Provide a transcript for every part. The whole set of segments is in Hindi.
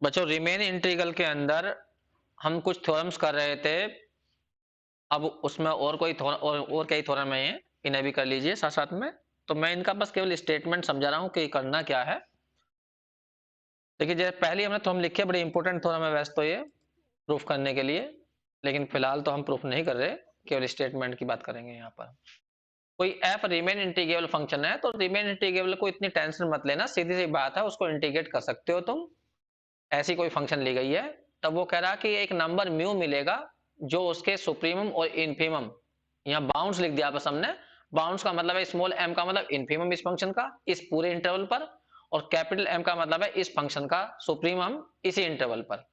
बच्चों रिमेन इंटीग्रल के अंदर हम कुछ थ्योरम्स कर रहे थे। अब उसमें और कोई और कई थ्योरम है, इन्हें भी कर लीजिए साथ साथ में। तो मैं इनका बस केवल स्टेटमेंट समझा रहा हूं कि करना क्या है। देखिए जैसे पहले हमने थ्योरम लिखे, बड़ी इंपॉर्टेंट थ्योरम है वैसे तो ये प्रूफ करने के लिए, लेकिन फिलहाल तो हम प्रूफ नहीं कर रहे, केवल स्टेटमेंट की बात करेंगे यहाँ पर। कोई एफ रिमेन इंटीग्रेबल फंक्शन है, तो रिमेन इंटीग्रेबल को इतनी टेंशन मत लेना, सीधी सी बात है, उसको इंटीग्रेट कर सकते हो तुम। ऐसी कोई फंक्शन ली गई है, तब वो कह रहा कि एक नंबर म्यू मिलेगा जो उसके सुप्रीमम और इन्फीमम, यहाँ बाउंड्स लिख दिया बस हमने। बाउंड्स का मतलब है स्मॉल एम का मतलब इन्फीमम इस फंक्शन का इस पूरे इंटरवल पर, और कैपिटल एम का मतलब है इस फंक्शन का सुप्रीमम इसी इंटरवल पर।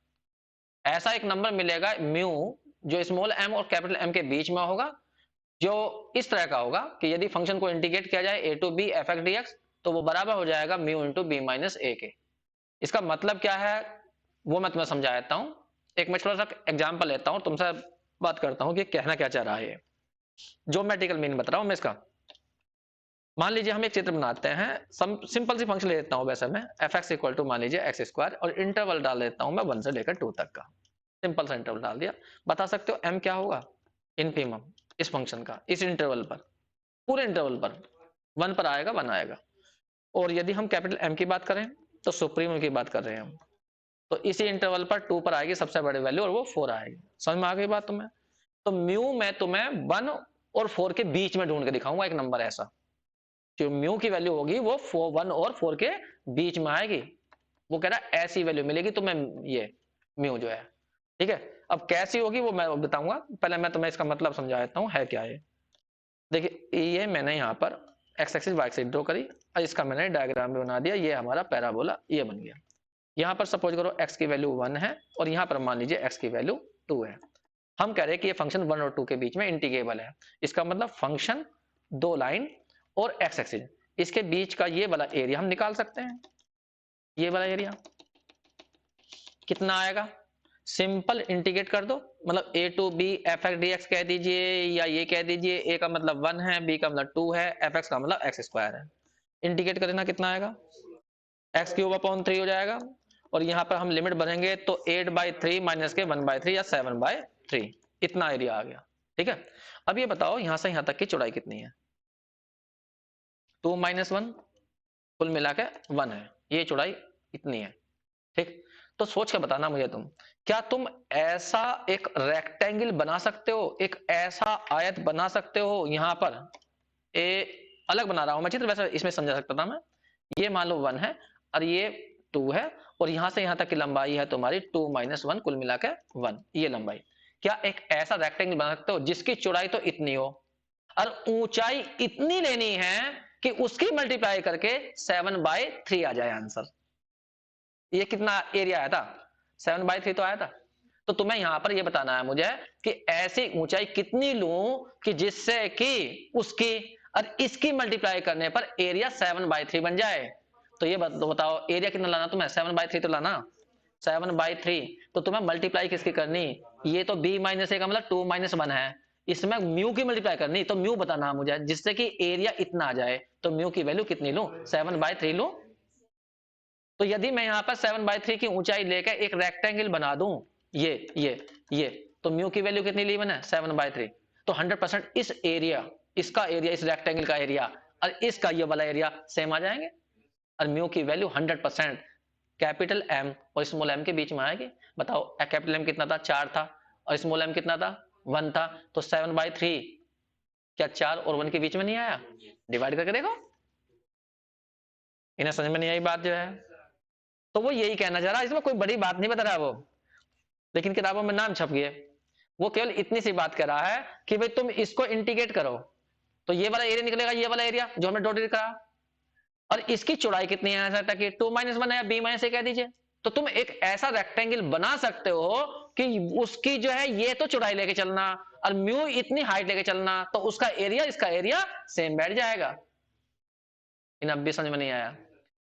ऐसा एक नंबर मिलेगा म्यू जो स्मॉल एम और कैपिटल एम के बीच में होगा, जो इस तरह का होगा कि यदि फंक्शन को इंटीग्रेट किया जाए a to B F x D x, तो वो बराबर हो जाएगा mu into b minus a के। इसका मतलब क्या है वो मैं तुम्हें समझा देता हूं। एक मैं थोड़ा सा एग्जांपल लेता हूं, तुमसे बात करता हूं कि कहना क्या चाह रहा है। ज्योमेट्रिकल मीनिंग बता रहा हूं मैं इसका। मान लीजिए हम एक चित्र बनाते हैं, सिंपल सी फंक्शन ले लेता हूं वैसे मैं, एफ एक्स इक्वल टू मान लीजिए एक्स स्क्वायर, और इंटरवल डाल देता हूं मैं 1 से लेकर 2 तक का। सिंपल सा इंटरवल डाल दिया। बता सकते हो एम क्या होगा? इनफीमम इस फंक्शन का इस इंटरवल पर, पूरे इंटरवल पर 1 पर आएगा, 1 आएगा। और यदि हम कैपिटल एम की बात करें तो सुप्रीमम की बात कर रहे हैं हम, तो इसी इंटरवल पर 2 पर आएगी सबसे बड़ी वैल्यू, और वो 4 आएगी। समझ में आ गई बात तुम्हें? तो म्यू मैं तुम्हें 1 और 4 के बीच में ढूंढ के दिखाऊंगा एक नंबर ऐसा, जो म्यू की वैल्यू होगी वो 1 और 4 के बीच में आएगी। वो कह रहा है ऐसी वैल्यू मिलेगी तुम्हें, ये म्यू जो है। ठीक है, अब कैसी होगी वो मैं बताऊंगा, पहले मैं तुम्हें इसका मतलब समझा देता हूं है क्या ये। देखिए ये मैंने यहाँ पर x axis y axis draw करी, और इसका मैंने डायग्राम भी बना दिया, ये हमारा पैराबोला ये बन गया। यहाँ पर सपोज करो x की वैल्यू 1 है, और यहाँ पर मान लीजिए x की वैल्यू 2 है। हम कह रहे हैं कि ये फंक्शन 1 और 2 के बीच में इंटीग्रेबल है। इसका मतलब फंक्शन 2 लाइन और x एक्सिस, इसके बीच का ये वाला एरिया हम निकाल सकते हैं। ये वाला एरिया कितना आएगा? सिंपल इंटीग्रेट कर दो, मतलब a to B F x D x कह दीजिए, या ये कह दीजिए a का मतलब 1 है, b का मतलब 2 है, एफ एक्स का मतलब एक्स स्क्वायर है। इंटीग्रेट करना कितना आएगा? एक्स क्यूब अपॉन 3 हो जाएगा, और यहाँ पर हम लिमिट भरेंगे तो 8/3 माइनस के 1/3 या 7/3, इतना एरिया आ गया। ठीक है, अब ये बताओ यहाँ से यहाँ तक की चौड़ाई कितनी है? 2 - 1 कुल मिला के 1 है, ये चौड़ाई इतनी है। ठीक, तो सोच के बताना मुझे तुम, क्या तुम ऐसा एक रेक्टेंगल बना सकते हो, एक ऐसा आयत बना सकते हो? यहाँ पर ए अलग बना रहा हूं मैं चित्र, वैसे इसमें समझा सकता था मैं। ये मान लो 1 है और ये 2 है, और यहां से यहां तक की लंबाई है तुम्हारी 2 - 1 कुल मिला के 1, ये लंबाई। क्या एक ऐसा रेक्टेंगल बना सकते हो जिसकी चौड़ाई तो इतनी हो और ऊंचाई इतनी लेनी है कि उसकी मल्टीप्लाई करके 7/3 आ जाए आंसर? ये कितना एरिया आया था? 7/3 तो आया था। तो तुम्हें यहां पर ये बताना है मुझे कि ऐसी ऊंचाई कितनी लूं कि जिससे कि उसकी और इसकी मल्टीप्लाई करने पर एरिया 7/3 बन जाए। तो ये बताओ एरिया कितना लाना तुम्हें? 7/3 तो लाना। 7/3 तो तुम्हें मल्टीप्लाई किसकी करनी? ये तो b माइनस ए का मतलब 2 - 1 है, इसमें म्यू की मल्टीप्लाई करनी, तो म्यू बताना है मुझे जिससे कि एरिया इतना आ जाए। तो म्यू की वैल्यू कितनी लूं? 7/3 लूं। तो यदि मैं यहाँ पर 7/3 की ऊंचाई लेकर एक रेक्टेंगल बना दूं, ये तो म्यू की वैल्यू कितनी ली मैंने? 7/3। तो 100% इस एरिया, इसका एरिया, इस रेक्टेंगल का एरिया और इसका ये वाला एरिया सेम आ जाएंगे, और म्यू की वैल्यू 100% कैपिटल एम और स्मॉल एम के बीच में आएगी। बताओ कैपिटल एम कितना था? 4 था, और स्मॉल एम कितना था? 1 था। तो 7/3 क्या 4 और 1 के बीच में नहीं आया? डिवाइड करके देखो। इन्हें समझ में नहीं आई बात जो है, तो वो यही कहना चाह रहा है, इसमें कोई बड़ी बात नहीं बता रहा वो, लेकिन किताबों में नाम छप गए। वो केवल इतनी सी बात कर रहा है कि भाई तुम इसको इंटीग्रेट करो, तो ये वाला एरिया निकलेगा, ये वाला एरिया जो हमने डॉटेड करा, और इसकी चौड़ाई कितनी है ऐसा कि 2 - 1 है, b - a कह दीजिए। तो तुम एक ऐसा रेक्टेंगल बना सकते हो कि उसकी जो है ये तो चौड़ाई लेके चलना और म्यू इतनी हाइट लेके चलना, तो उसका एरिया इसका एरिया सेम बैठ जाएगा। इन अब भी समझ में नहीं आया?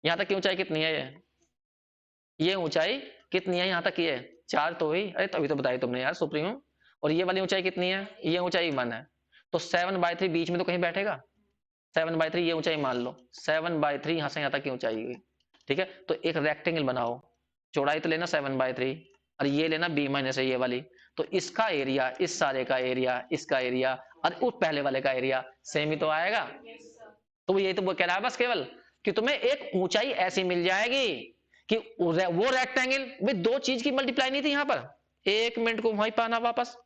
यहां तक की ऊंचाई कितनी है? ये ऊंचाई कितनी है यहाँ तक? ये 4 तो हुई, अरे तभी तो बताई तुमने यार सुप्रीमम। और ये वाली ऊंचाई कितनी है? ये ऊंचाई 1 है, तो 7/3 बीच में तो कहीं बैठेगा। 7/3 ये ऊंचाई मान लो, 7/3 यहां से यहां तक की ऊंचाई हुई। ठीक है, तो एक रेक्टेंगल बनाओ, चौड़ाई तो लेना 7/3 और ये लेना b माइनस है ये वाली, तो इसका एरिया, इस सारे का एरिया, इसका एरिया और उस पहले वाले का एरिया सेम ही तो आएगा। तो ये तो वो कह रहा है बस केवल कि तुम्हें एक ऊंचाई ऐसी मिल जाएगी कि वो रेक्टेंगल विद दो चीज की मल्टीप्लाई नहीं थी यहां पर। एक मिनट को वहीं पाना वापस,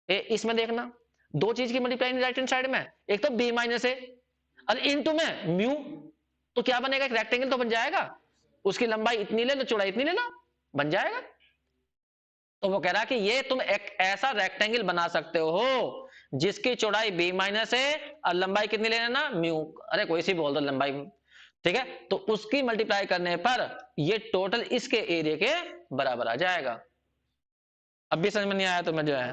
इसमें देखना दो चीज की मल्टीप्लाई नहीं राइट हैंड साइड में, एक तो b माइनस है और इनटू में म्यू, तो क्या बनेगा, एक रेक्टेंगल तो बन जाएगा, उसकी लंबाई इतनी ले लो चौड़ाई इतनी ले लो, बन जाएगा। तो वो कह रहा है कि ये तुम एक ऐसा रेक्टेंगल बना सकते हो जिसकी चौड़ाई b माइनस है और लंबाई कितनी ले लेना म्यू, अरे कोई सी बोल दो लंबाई, ठीक है, तो उसकी मल्टीप्लाई करने पर ये टोटल इसके एरिया के बराबर आ जाएगा। अब भी समझ में नहीं आया तो मैं जो है,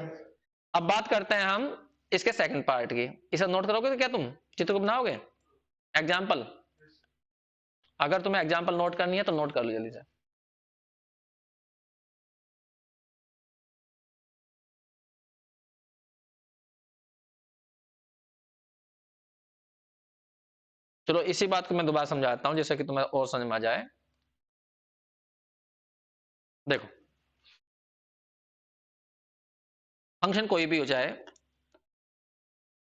अब बात करते हैं हम इसके सेकंड पार्ट की। इसे नोट करोगे तो क्या तुम चित्र को बनाओगे एग्जाम्पल, अगर तुम्हें एग्जाम्पल नोट करनी है तो नोट कर लो जल्दी से। चलो इसी बात को मैं दोबारा समझाता हूं जैसे कि तुम्हें और समझ में आ जाए। देखो फंक्शन कोई भी हो जाए,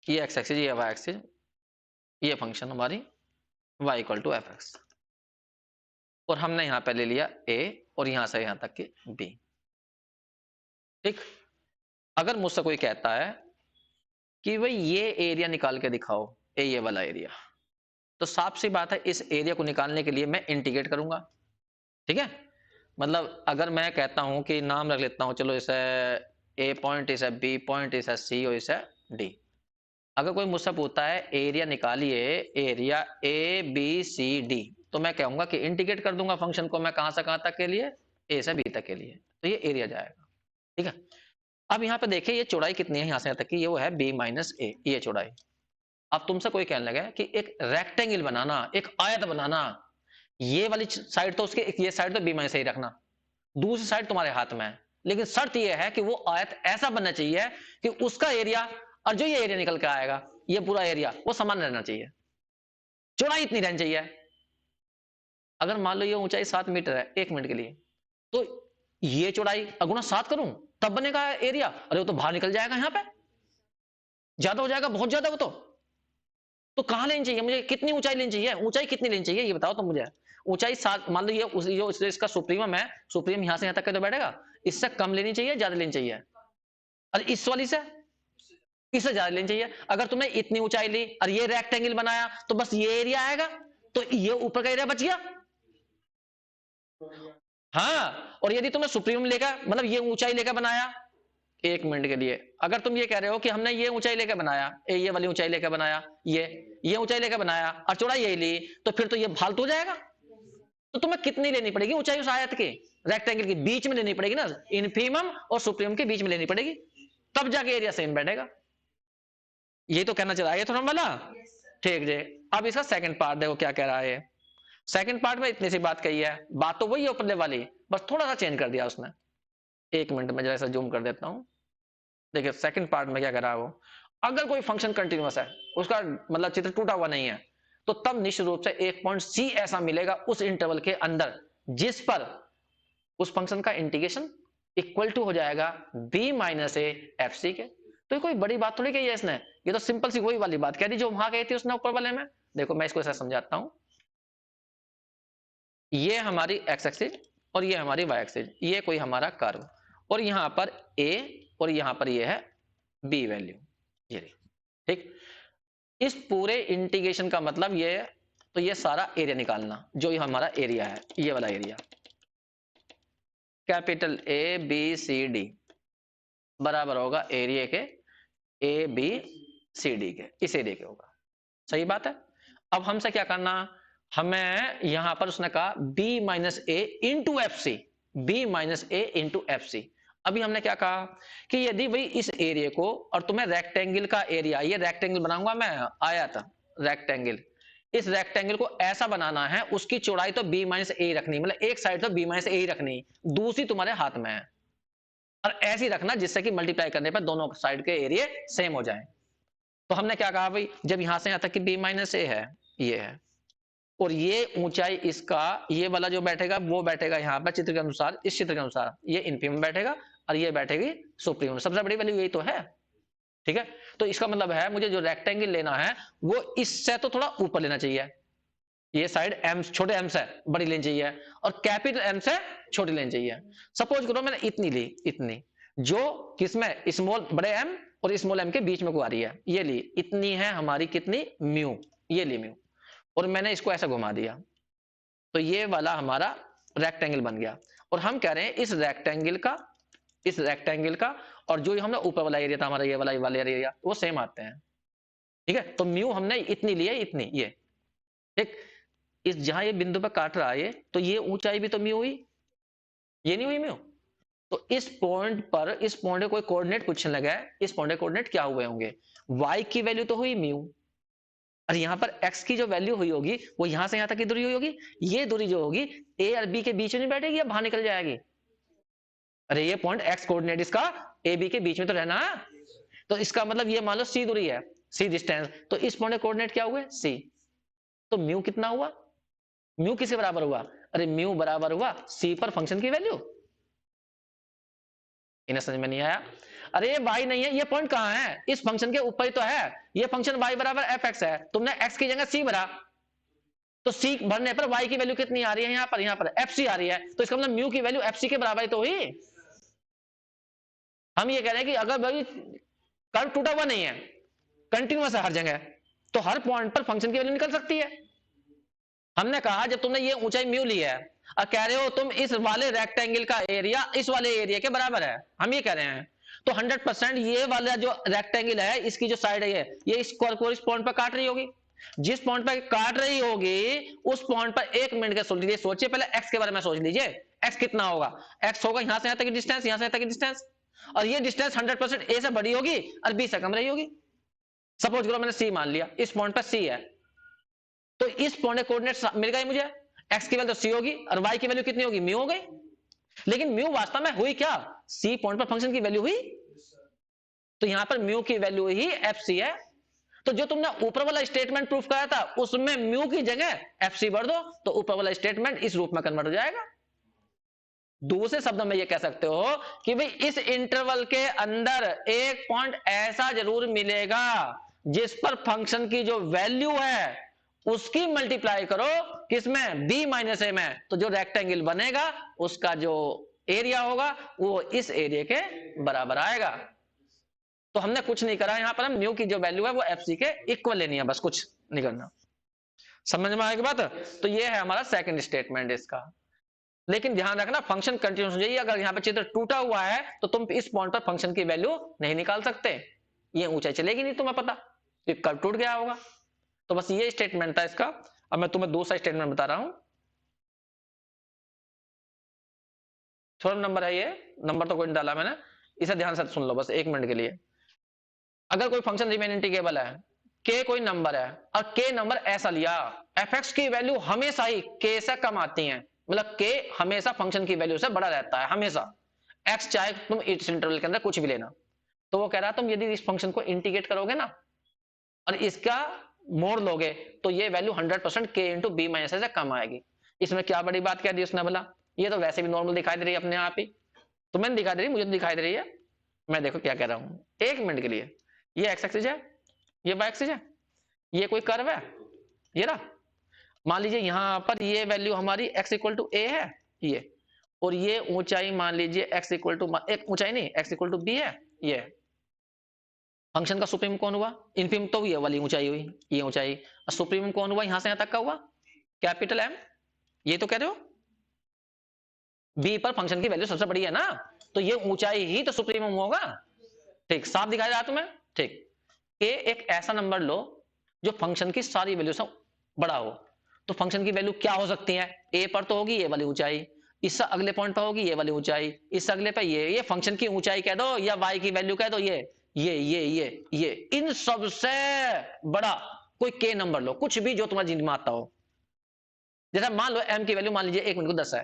ये एक्स एक्सिस ये वाई एक्सिस, ये फंक्शन हमारी y equal to f x, और हमने यहां पे ले लिया a और यहां से यहां तक की b। ठीक, अगर मुझसे कोई कहता है कि भाई ये एरिया निकाल के दिखाओ, ये वाला एरिया, तो साफ सी बात है इस एरिया को निकालने के लिए मैं इंटीग्रेट करूंगा। ठीक है, मतलब अगर मैं कहता हूं कि नाम रख लेता हूं, चलो इसे ए पॉइंट, इसे बी पॉइंट, इसे सी और इसे डी। अगर कोई मुझसे पूछता है एरिया निकालिए, area A B C D, तो मैं कहूंगा कि इंटीग्रेट कर दूंगा फंक्शन को मैं कहां से कहां तक के लिए, ए से बी तक के लिए, तो ये एरिया जाएगा। ठीक है, अब यहाँ पे देखिए ये चौड़ाई कितनी है यहां से यहां तक की, ये वो है बी माइनस ए, ये चौड़ाई। अब तुमसे कोई कहने लगा कि एक रेक्टेंगल बनाना, एक आयत बनाना, ये वाली साइड तो उसके, ये साइड तो बी माइनस ए ही रखना, दूसरी साइड तुम्हारे हाथ में है, लेकिन शर्त यह है कि वो आयत ऐसा बनना चाहिए कि उसका एरिया और जो ये एरिया निकल के आएगा, ये पूरा एरिया वो समान रहना चाहिए, चौड़ाई इतनी रहनी चाहिए। अगर मान लो ये ऊंचाई 7 मीटर है 1 मिनट के लिए, तो ये चौड़ाई अगुना 7 करूं तब बनेगा एरिया, अरे वो तो बाहर निकल जाएगा, यहाँ पे ज्यादा हो जाएगा, बहुत ज्यादा वो तो कहां लेनी चाहिए मुझे, कितनी ऊंचाई लेनी चाहिए, ऊंचाई कितनी लेनी चाहिए ये बताओ तुम मुझे। ऊंचाई 7, मान लो ये इसका सुप्रीमम है, सुप्रीमम यहां से यहां तक के तो बैठेगा, इससे कम लेनी चाहिए ज्यादा लेनी चाहिए, और इस वाली से इससे ज्यादा लेनी चाहिए। अगर तुमने इतनी ऊंचाई ली और ये रेक्टेंगल बनाया तो बस ये एरिया आएगा, तो ये ऊपर का एरिया बच गया। हाँ, और यदि तुमने सुप्रीमम लेकर, मतलब ये ऊंचाई लेकर बनाया 1 मिनट के लिए, अगर तुम ये कह रहे हो कि हमने ये ऊंचाई लेकर बनाया, ये वाली ऊंचाई लेकर बनाया, ये ऊंचाई लेकर बनाया और चौड़ाई यही ली, तो फिर तो ये फालतू हो जाएगा। तो तुम्हें कितनी लेनी पड़ेगी ऊंचाई उस आयत के, रेक्टेंगल के बीच में लेनी पड़ेगी ना, इनफीमम और सुप्रीमम के बीच में लेनी पड़ेगी, तब जाके एरिया सेम बैठेगा। ये तो कहना चाह रहा है थोड़ा वाला, ठीक है। अब इसका सेकंड पार्ट देखो क्या कह रहा है। सेकंड पार्ट में इतनी सी बात कही है, बात तो वही है ऊपरले वाली, बस थोड़ा सा चेंज कर दिया उसने। 1 मिनट में जरा सा जूम कर देता हूं, देखिए सेकंड पार्ट में क्या कर रहा है वो। अगर कोई फंक्शन कंटिन्यूअस है, उसका मतलब चित्र टूटा हुआ नहीं है, तो तब निश्चित रूप से एक पॉइंट सी ऐसा मिलेगा उस इंटरवल के अंदर जिस पर उस फंक्शन का इंटीग्रेशन इक्वल टू हो जाएगा b minus a f c के। तो कोई बड़ी बात थोड़ी कही है इसने, ये तो सिंपल सी वही वाली बात कह दी जो वहां कही थी उसने ऊपर वाले में। देखो मैं इसको ऐसा समझाता हूं, ये हमारी एक्स एक्सिस और ये हमारी वाई एक्सिस, ये कोई हमारा कर्व, और यहां पर a और यहां पर ये है b वैल्यू, ये ठीक। इस पूरे इंटीग्रेशन का मतलब ये है, तो ये सारा एरिया निकालना, जो ये हमारा एरिया है, ये वाला area capital A B C D बराबर होगा एरिया के ए बी सी डी के, इस एरिया के होगा। सही बात है। अब हमसे क्या करना, हमें यहां पर उसने कहा b minus A into F C, B minus A into F C. अभी हमने क्या कहा कि यदि भाई इस एरिया को, और तुम्हें रेक्टेंगल का एरिया, ये रेक्टेंगल बनाऊंगा मैं, आयत रेक्टेंगल, इस रेक्टेंगल को ऐसा बनाना है उसकी चौड़ाई तो b माइनस ए रखनी, मतलब एक साइड तो b माइनस ए ही रखनी, दूसरी तुम्हारे हाथ में है, और ऐसी रखना जिससे कि मल्टीप्लाई करने पर दोनों साइड के एरिया सेम हो जाए। तो हमने क्या कहा भाई, जब यहां से यहां तक कि b माइनस ए है, ये है, और ये ऊंचाई इसका, ये वाला जो बैठेगा वो बैठेगा यहाँ पर चित्र के अनुसार, इस चित्र के अनुसार ये इन्फीमम बैठेगा और ये बैठेगी सुप्रीमम। सबसे बड़ी वैल्यू यही तो है, ठीक है। तो इसका मतलब है मुझे जो रेक्टेंगल लेना है वो इससे तो थोड़ा ऊपर लेना चाहिए, ये साइड एम छोटे एम से बड़ी लेनी चाहिए और कैपिटल एम से छोटी लेनी चाहिए। सपोज करो मैंने इतनी ली, इतनी जो किसमें स्मॉल बड़े एम और स्मॉल एम के बीच में को आ रही है, ये ली, इतनी है हमारी कितनी म्यू, ये ली म्यू, और मैंने इसको ऐसा घुमा दिया तो ये वाला हमारा रेक्टेंगल बन गया। और हम कह रहे हैं इस रेक्टेंगल का और जो हमने ऊपर वाला एरिया था हमारा ये वाला एरिया वो सेम आते हैं, ठीक है। तो म्यू हमने इतनी ली है, इतनी ये, ठीक। इस जहां ये बिंदु पर काट रहा है तो ये ऊंचाई भी तो म्यू हुई, ये नहीं हुई म्यू। तो इस पॉइंट पे कोई कोऑर्डिनेट पूछने लगा है, इस पॉइंट के कोऑर्डिनेट क्या हुए होंगे, y की वैल्यू तो हुई म्यू, और यहाँ पर x की जो वैल्यू हुई होगी वो यहां से यहां तक की दूरी हुई होगी, ये दूरी जो होगी a और b के बीच में नहीं बैठेगी या बाहर निकल जाएगी। अरे ये पॉइंट x कोऑर्डिनेट इसका a b के बीच में तो रहना है, तो इसका मतलब ये मान लो c दूरी है, c डिस्टेंस, तो इस पॉइंट के कोऑर्डिनेट क्या हुए c। तो म्यू कितना हुआ, म्यू किसके बराबर हुआ, अरे म्यू बराबर हुआ c पर फंक्शन की वैल्यू। इन्हें समझ में नहीं आया, अरे ये y नहीं है, ये पॉइंट कहां है, इस फंक्शन के ऊपर ही तो है, ये फंक्शन y बराबर fx है, तुमने x की जगह c भरा, तो c भरने पर y की वैल्यू कितनी आ रही है, यहाँ पर fc आ रही है, तो इसका मतलब म्यू की वैल्यू fc के बराबर ही तो हुई। हम ये कह रहे हैं कि अगर भाई कर्व टूटा हुआ नहीं है, कंटिन्यूअस है हर जगह, तो हर पॉइंट पर फंक्शन की वैल्यू निकल सकती है। हमने कहा जब तुमने ये ऊंचाई म्यू ली है और कह रहे हो तुम इस वाले रेक्टेंगल का एरिया इस वाले एरिया के बराबर है, हम ये कह रहे हैं, तो 100% ये वाला जो रेक्टेंगल है इसकी जो साइड है ये इस कर्व को इस पॉइंट पर काट रही होगी, जिस पॉइंट पर काट रही होगी उस पॉइंट पर 1 मिनट के सोच लीजिए, सोचिए पहले एक्स के बारे में सोच लीजिए, एक्स कितना होगा, एक्स होगा यहां से यहां तक की डिस्टेंस, यहां से यहां तक की डिस्टेंस, और ये डिस्टेंस 100% ए से बड़ी होगी और बी से कम रही होगी। सपोज करो मैंने सी मान लिया, इस पॉइंट पर सी है, तो इस पॉइंट कोऑर्डिनेट मिल गए मुझे, एक्स की वैल्यू सी होगी और वाई की वैल्यू कितनी होगी, म्यू हो गई। लेकिन म्यू वास्तव में हुई क्या, सी पॉइंट पर फंक्शन की वैल्यू हुई, तो यहां पर म्यू की वैल्यू ही एफ सी है। तो जो तुमने ऊपर वाला स्टेटमेंट प्रूफ कराया था उसमें म्यू की जगह एफ सी भर दो तो ऊपर वाला स्टेटमेंट इस रूप में कन्वर्ट हो जाएगा। दूसरे शब्दों में यह कह सकते हो कि भाई इस इंटरवल के अंदर एक पॉइंट ऐसा जरूर मिलेगा जिस पर फंक्शन की जो वैल्यू है उसकी मल्टीप्लाई करो किसमें, b माइनस ए में, तो जो रेक्टेंगल बनेगा उसका जो एरिया होगा वो इस एरिया के बराबर आएगा। तो हमने कुछ नहीं करा, यहां पर हम म्यू की जो वैल्यू है वो एफ सी के इक्वल लेनी है, बस कुछ नहीं करना। समझ में आएगी बात। तो ये है हमारा सेकंड स्टेटमेंट इसका। लेकिन ध्यान रखना फंक्शन कंटिन्यूस हो जाइए, अगर यहां पर चित्र टूटा हुआ है तो तुम इस पॉइंट पर फंक्शन की वैल्यू नहीं निकाल सकते, ये ऊंचाई चलेगी नहीं, तुम्हें पता कर्व टूट गया होगा। तो बस ये स्टेटमेंट था इसका। अब मैं तुम्हें दूसरा स्टेटमेंट बता रहा हूं, थोड़ा नंबर है, ये नंबर तो कोई नहीं डाला मैंने, इसे ध्यान से सुन लो बस 1 मिनट के लिए। अगर कोई फंक्शन रिमेन इंटीग्रेबल है, k कोई नंबर है और k नंबर ऐसा लिया, fx की वैल्यू हमेशा ही k से कम आती है, मतलब k हमेशा फंक्शन की वैल्यू से बड़ा रहता है हमेशा, x चाहे तुम इस इंटरवल के अंदर कुछ भी लेना। तो वो कह रहा तुम यदि इस फंक्शन को इंटीग्रेट करोगे ना और इसका मोड़ लोगे तो ये value 100% k into b minus से कम आएगी। इसमें क्या बड़ी बात कह दी उसने, बोला ये तो वैसे भी नॉर्मल दिखाई दे रही है अपने आप ही, तुम्हें नहीं दिखाई दे रही, मुझे दिखाई दे रही है। मैं देखो क्या कह रहा हूं 1 मिनट के लिए, ये एक्स एक्सिस है, ये वाई एक्सिस है, ये कोई कर्व है, ये रहा, मान लीजिए यहां पर ये वैल्यू हमारी x इक्वल टू ए है ये, और ये ऊंचाई मान लीजिए x इक्वल टू, एक ऊंचाई नहीं x इक्वल टू बी है, ये फंक्शन का सुप्रीम कौन हुआ, इनफिम तो ये वाली ऊंचाई हुई, ये ऊंचाई, सुप्रीम कौन हुआ यहां से यहां तक का हुआ कैपिटल एम, ये तो कह रहे हो बी पर फंक्शन की वैल्यू सबसे बड़ी है ना, तो ये ऊंचाई ही तो सुप्रीमम होगा, ठीक, साफ दिखाया जा तुम्हें, ठीक। ए एक ऐसा नंबर लो जो फंक्शन की सारी वैल्यू से बड़ा हो, तो फंक्शन की वैल्यू क्या हो सकती है, ए पर तो होगी ये वाली ऊंचाई, इससे अगले पॉइंट पर होगी ये वाली ऊंचाई, इससे अगले पर ये फंक्शन की ऊंचाई कह दो या वाई की वैल्यू कह दो, ये इन सबसे बड़ा कोई के नंबर लो, कुछ भी जो तुम्हारी जिंदगी में आता हो। जैसा मान लो एम की वैल्यू मान लीजिए 1 मिनट को 10 है,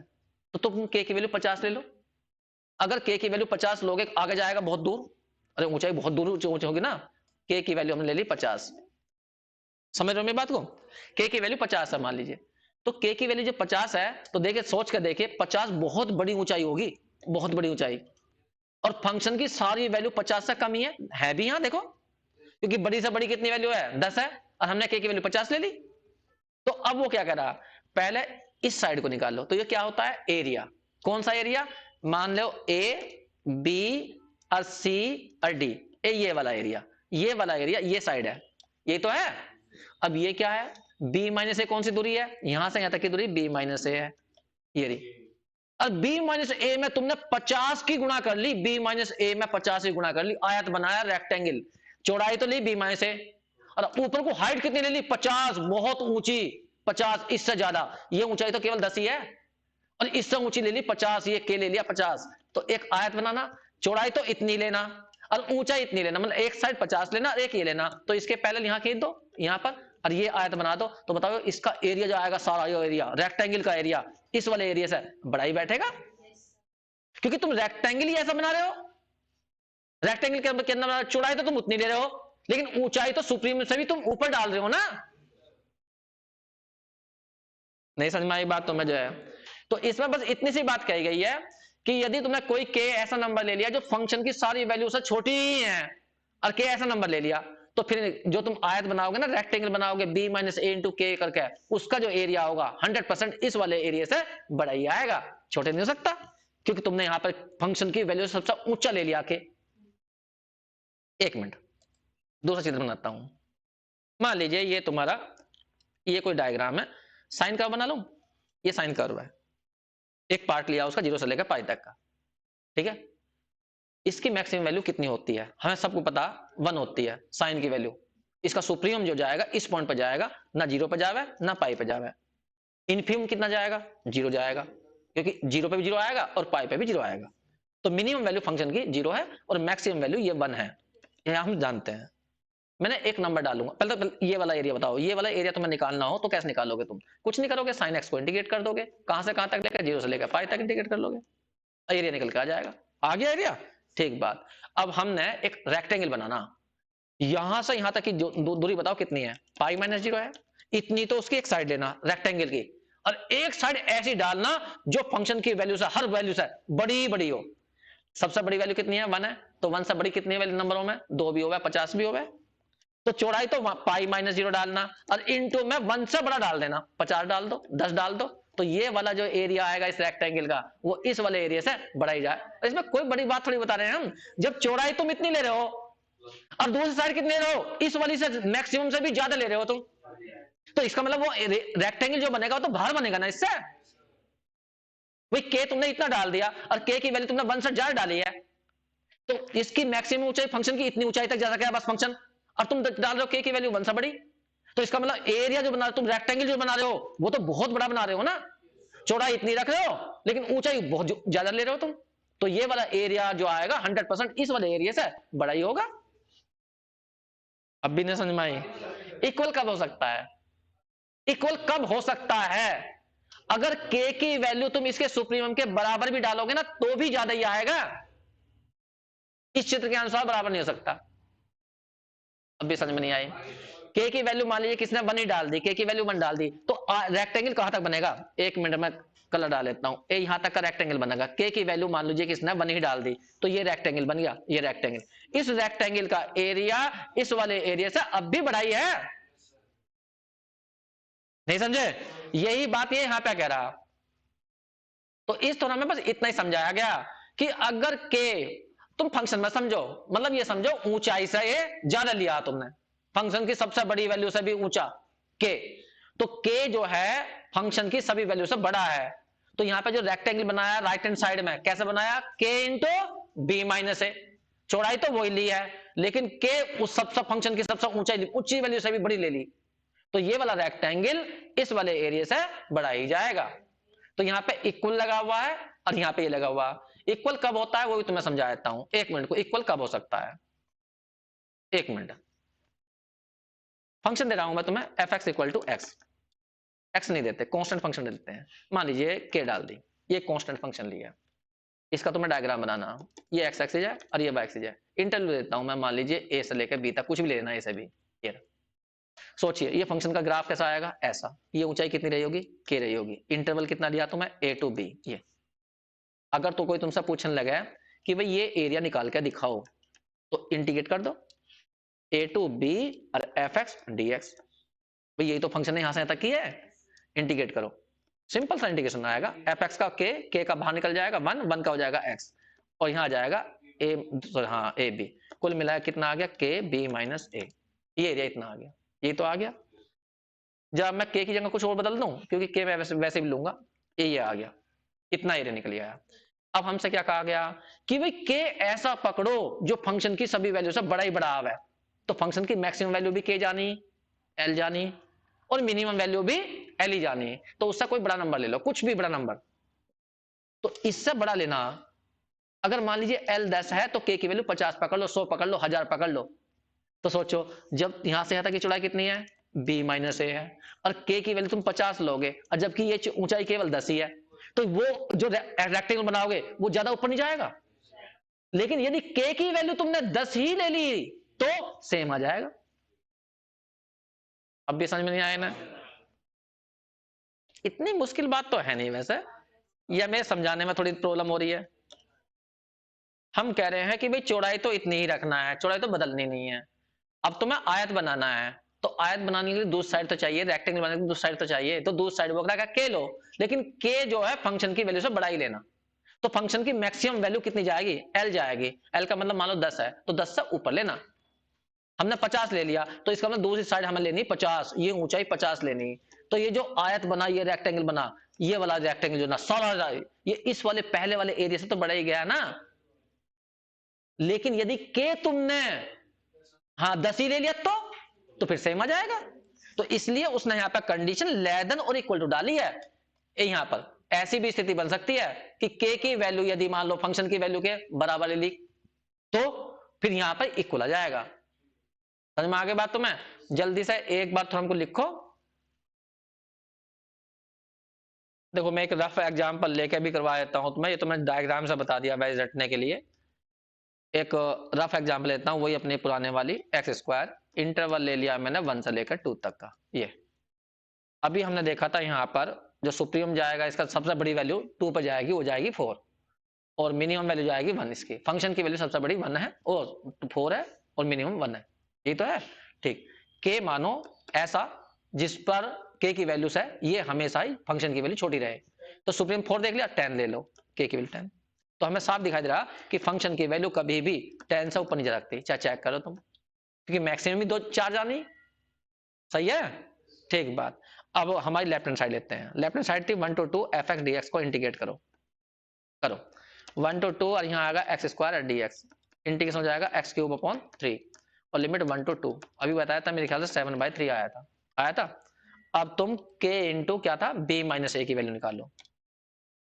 तो तुम के की वैल्यू 50 ले लो, अगर के की वैल्यू 50 लोगे आगे जाएगा बहुत दूर, अरे ऊंचाई बहुत दूर ऊंची होगी ना, के की वैल्यू हमने ले ली 50, समझ रहे हो मेरी बात को? के की वैल्यू 50 है मान लीजिए, तो के की वैल्यू जब 50 है तो देखिए सोच कर देखिए 50 बहुत बड़ी ऊंचाई होगी, बहुत बड़ी ऊंचाई, और फंक्शन की सारी वैल्यू 50 से कम ही है भी यहां देखो, क्योंकि बड़ी से बड़ी कितनी वैल्यू है 10 है, और हमने के की वैल्यू 50 ले ली। तो अब वो क्या कर रहा, पहले इस साइड को निकाल लो, तो ये क्या होता है एरिया। कौन सा एरिया, मान लो ए बी और सी और डी, ये वाला एरिया, ये वाला एरिया, ये साइड है, ये तो है। अब ये क्या है, बी माइनस ए कौन सी दूरी है, यहां से यहां तक की दूरी बी माइनस ए है, ये रही। अब बी माइनस ए में तुमने 50 की गुणा कर ली, बी माइनस ए में 50 की गुणा कर ली, आयत बनाया रेक्टेंगल, चौड़ाई तो ली बी माइनस ए, और ऊपर को हाइट कितनी ले ली 50, बहुत ऊंची 50, इससे ज्यादा, ये ऊंचाई तो केवल 10 ही है, और इससे ऊंची ले ली 50, ये के ले लिया 50। तो एक आयत बनाना, चौड़ाई तो इतनी लेना और ऊंचाई इतनी लेना, मतलब एक साइड 50 लेना और एक ये लेना, तो इसके पहले यहां खींच दो यहां पर, और ये आयत बना दो, तो बताओ इसका एरिया जो आएगा, सारा ये एरिया रेक्टेंगल का एरिया इस वाले एरिया से बड़ा ही बैठेगा, क्योंकि तुम रेक्टेंगल ही ऐसा बना रहे हो, रेक्टेंगल के अंदर बना, चौड़ाई तो तुम उतनी ले रहे हो, लेकिन ऊंचाई तो सुप्रीम से भी तुम ऊपर डाल रहे हो ना। नहीं समझ में आई बात तो मैं जो है, तो इसमें बस इतनी सी बात कही गई है कि यदि तुमने कोई के ऐसा नंबर ले लिया जो फंक्शन की सारी वैल्यू से छोटी ही है, और के ऐसा नंबर ले लिया, तो फिर जो तुम आयत बनाओगे ना, रेक्टेंगल बनाओगे बी माइनस ए इंटू के करके, उसका जो एरिया होगा 100% इस वाले एरिया से बड़ा ही आएगा, छोटे नहीं हो सकता, क्योंकि तुमने यहां पर फंक्शन की वैल्यू सबसे ऊंचा ले लिया के। एक मिनट, दूसरा चित्र बनाता हूं। मान लीजिए ये तुम्हारा, ये कोई डायग्राम है, साइन कर्व बना लूं, ये साइन कर्व है, एक पार्ट लिया उसका 0 से लेकर पाई तक का, ठीक है। इसकी मैक्सिमम वैल्यू कितनी होती है, हमें सबको पता 1 होती है साइन की वैल्यू, इसका सुप्रीम जो जाएगा इस पॉइंट पर जाएगा, ना 0 पर जावे ना पाई पर जावे। इनफीम कितना जाएगा, 0 जाएगा, क्योंकि 0 पे भी 0 आएगा और पाई पे भी 0 आएगा, तो मिनिमम वैल्यू फंक्शन की 0 है और मैक्सिमम वैल्यू ये 1 है, ये हम जानते हैं। मैंने एक नंबर डालूंगा, पहले तो ये वाला एरिया बताओ, ये वाला एरिया तुम्हें निकालना हो तो कैसे निकालोगे, तुम कुछ नहीं करोगे, साइन एक्स को इंटीग्रेट कर दोगे, कहां से कहां तक लेकर 0 से लेकर पाई तक इंटीग्रेट कर लोगे, एरिया निकल के आ जाएगा, आ गया एरिया। ठीक बात, अब हमने एक रेक्टेंगल बनाना, यहां से यहां तक की दूरी बताओ कितनी है, पाई माइनस 0 है, इतनी तो उसकी एक साइड लेना रेक्टेंगल की, और एक साइड ऐसी डालना जो फंक्शन की वैल्यू से, हर वैल्यू से बड़ी बड़ी हो। सबसे बड़ी वैल्यू कितनी है 1 है, तो 1 से बड़ी कितनी वैल्यू नंबरों में, 2 भी होगा 50 भी होगा, तो चौड़ाई तो पाई माइनस 0 डालना, और इनटू में 1 से बड़ा डाल देना, 50 डाल दो 10 डाल दो, तो ये वाला जो एरिया आएगा इस रेक्टेंगल का, वो इस वाले एरिया से बड़ा ही जाए। इसमें कोई बड़ी बात थोड़ी बता रहे हैं हम, जब चौड़ाई तुम इतनी ले रहे हो और दूसरी साइड कितनी ले रहे हो, इस वाली से मैक्सिमम से भी ज्यादा ले रहे हो तुम, तो इसका मतलब वो रेक्टेंगल जो बनेगा वो तो बाहर बनेगा ना इससे। वही के तुमने इतना डाल दिया और के की वैल्यू तुमने 1 से ज्यादा डाली है, तो इसकी मैक्सिमम ऊंचाई फंक्शन की इतनी ऊंचाई तक जा सकेगा बस फंक्शन, और तुम डाल रहे हो के की वैल्यू 1 से बड़ी, तो इसका मतलब एरिया जो बना रहे हो तुम, रेक्टेंगल जो बना रहे हो वो तो बहुत बड़ा बना रहे हो ना, चौड़ाई इतनी रख रहे हो लेकिन ऊंचाई बहुत ज्यादा ले रहे हो तुम, तो ये वाला एरिया जो आएगा 100% इस वाले एरिया से बड़ा ही होगा। अब भी नहीं समझ में आई, इक्वल कब हो सकता है, इक्वल कब हो सकता है, अगर के की वैल्यू तुम इसके सुप्रीमम के बराबर भी डालोगे ना तो भी ज्यादा ही आएगा, इस चित्र के अनुसार बराबर नहीं हो सकता। अब भी समझ में नहीं आई, के की वैल्यू मान लीजिए किसने 1 ही डाल दी, के की वैल्यू 1 डाल दी, तो रेक्टेंगल कहां तक बनेगा, एक मिनट में कलर डाल लेता हूं, ए यहां तक का रेक्टेंगल बनेगा, के की वैल्यू मान लीजिए किसने 1 ही डाल दी, तो ये रेक्टेंगल बन गया, ये रेक्टेंगल, इस रेक्टेंगल का एरिया इस वाले एरिया से अब भी बड़ा ही है, नहीं समझे, यही बात ये यहां पे कह रहा। तो इस तरह में बस इतना ही समझाया गया कि अगर के तुम फंक्शन में समझो, मतलब ये समझो ऊंचाई से ये ज्यादा लिया तुमने, फंक्शन की सबसे बड़ी वैल्यू से भी ऊंचा के, तो के जो है फंक्शन की सभी वैल्यू से बड़ा है, तो यहां पे जो रेक्टेंगल बनाया राइट हैंड साइड में कैसे बनाया, के इंटू बी माइनस ए, चौड़ाई तो वही ली है लेकिन के उस सबसे फंक्शन की सबसे ऊंचाई ऊंची वैल्यू से भी बड़ी ले ली, तो ये वाला रेक्टेंगल इस वाले एरिया से बड़ा ही जाएगा। तो यहां पे इक्वल लगा हुआ है और यहां पे ये लगा हुआ है, इक्वल कब होता है वो भी तुम्हें समझा देता हूं, एक मिनट को, इक्वल कब हो सकता है, एक मिनट, फंक्शन दे रहा हूं मैं तुम्हें f x equal to x, x नहीं देते कांस्टेंट फंक्शन दे देते हैं, मान लीजिए के डाल दी, ये कांस्टेंट फंक्शन लिया, इसका तुम्हें डायग्राम बनाना, ये एक्स एक्सिस है और ये वाई एक्सिस है, इंटरवल देता हूं मैं, मान लीजिए ए से लेकर बी तक कुछ भी ले लेना, ए से बी, ये सोचिए ये फंक्शन का ग्राफ कैसा आएगा, ऐसा। ये ऊंचाई कितनी रही होगी, के रही होगी। इंटरवल कितना दिया तुम्हें, ए टू बी। ये अगर तो कोई तुमसे पूछने लगा कि भाई ये एरिया निकाल के दिखाओ, तो इंटीग्रेट कर दो ए टू बी और एफ एक्स डी एक्स। भाई यही तो फंक्शन है, यहां से यहां तक की है, इंटीग्रेट करो, सिंपल सा इंटीग्रेशन आएगा। एफ एक्स का के का बाहर निकल जाएगा वन, वन का हो जाएगा एक्स, और यहाँ आ जाएगा ए, हाँ ए बी, कुल मिलाया कितना आ गया, के बी माइनस ए। ये एरिया इतना आ गया, ये तो आ गया। जब मैं के की जगह कुछ और बदल दूं, क्योंकि के मैं वैसे भी लूंगा, ये आ गया, इतना एरिया निकल आया। अब हमसे क्या कहा गया कि भाई के ऐसा पकड़ो जो फंक्शन की सभी वैल्यू से बड़ा ही बड़ा आवे। तो फंक्शन की मैक्सिमम वैल्यू भी के जानी, एल जानी, और मिनिमम वैल्यू भी एल ही जानी। तो उससे कोई बड़ा नंबर ले लो, कुछ भी बड़ा नंबर। तो इससे बड़ा लेना, अगर मान लीजिए एल 10 है तो के की वैल्यू 50 पकड़ लो, 100 पकड़ लो, 1000 पकड़ लो। तो सोचो जब यहां से यहां तक की चौड़ाई कितनी है, बी माइनस ए है, और के की वैल्यू तुम 50 लोगे, और जबकि ये ऊंचाई केवल 10 ही है, तो वो जो रेक्टेंगल बनाओगे वो ज्यादा ऊपर नहीं जाएगा। लेकिन यदि के की वैल्यू तुमने 10 ही ले ली तो सेम आ जाएगा। अब भी समझ में नहीं आया ना? इतनी मुश्किल बात तो है नहीं वैसे, या मेरे समझाने में थोड़ी प्रॉब्लम हो रही है। हम कह रहे हैं कि भाई चौड़ाई तो इतनी ही रखना है, चौड़ाई तो बदलनी नहीं है। अब तुम्हें आयत बनाना है, तो आयत बनाने के लिए दूसरी साइड तो चाहिए, रेक्टेंगल बनाने के लिए दूसरी साइड तो चाहिए। तो दूसरी साइड वो क्या, के लो, लेकिन के जो है फंक्शन की वैल्यू से बड़ा ही लेना। तो फंक्शन की मैक्सिमम वैल्यू कितनी जाएगी, एल जाएगी। एल का मतलब मान लो 10 है, तो 10 से ऊपर लेना। हमने 50 ले लिया, तो इसका मतलब दूसरी साइड हमें लेनी 50, ये ऊंचाई 50 लेनी। तो ये जो आयत बना, ये रेक्टेंगल बना, ये वाला रेक्टेंगल जो ना सारा ये इस वाले पहले वाले एरिया से तो बड़ा ही गया ना। लेकिन यदि के तुमने हाँ 10 ही ले लिया तो फिर सेम आ जाएगा। तो इसलिए उसने यहां पर कंडीशन लेस देन और इक्वल टू डाली है। यहां पर ऐसी भी स्थिति बन सकती है कि के की वैल्यू यदि मान लो फंक्शन की वैल्यू के बराबर ले ली, तो फिर यहां पर इक्वल आ जाएगा। समझ में आगे बात? तो मैं जल्दी से एक बार थोड़ा हमको लिखो। देखो मैं एक रफ एग्जांपल लेके भी करवा देता हूं तुम्हें, ये तो मैं डायग्राम से बता दिया वैसे रटने के लिए। एक रफ एग्जांपल लेता हूं, वही अपने पुराने वाली एक्स स्क्वायर, इंटरवल ले लिया मैंने 1 से लेकर 2 तक का। ये अभी हमने देखा था यहां पर जो सुप्रीम जाएगा इसका सबसे बड़ी वैल्यू 2 पर जाएगी, वो जाएगी 4, और मिनिमम वैल्यू जाएगी 1। इसकी फंक्शन की वैल्यू सबसे बड़ी 1 है और 4 है, और मिनिमम 1 है। ये तो है ठीक। के मानो ऐसा जिस पर के की वैल्यू है ये हमेशा ही फंक्शन की वैल्यू छोटी रहे। तो सुप्रीम 4 देख लिया, 10 ले लो, के की वैल्यू 10। तो हमें साफ दिखाई दे रहा कि फंक्शन की वैल्यू कभी भी 10 से ऊपर नहीं जा सकती, चाहे चेक करो तुम, क्योंकि मैक्सिमम भी 2 4 जानी। सही है, ठीक बात। अब हमारी लेफ्ट हैंड साइड लेते हैं। लेफ्ट हैंड साइड थी 1 to 2 F x D x को इंटीग्रेट करो, करो 1 to 2, और यहाँ आएगा x square D x, integration हो जाएगा एक्स क्यूब अपॉन 3, और लिमिट 1 to 2। अभी बताया था मेरे ख्याल से 7/3 आया था, आया था। अब तुम के इंटू क्या था, बी माइनस ए की वैल्यू निकालो।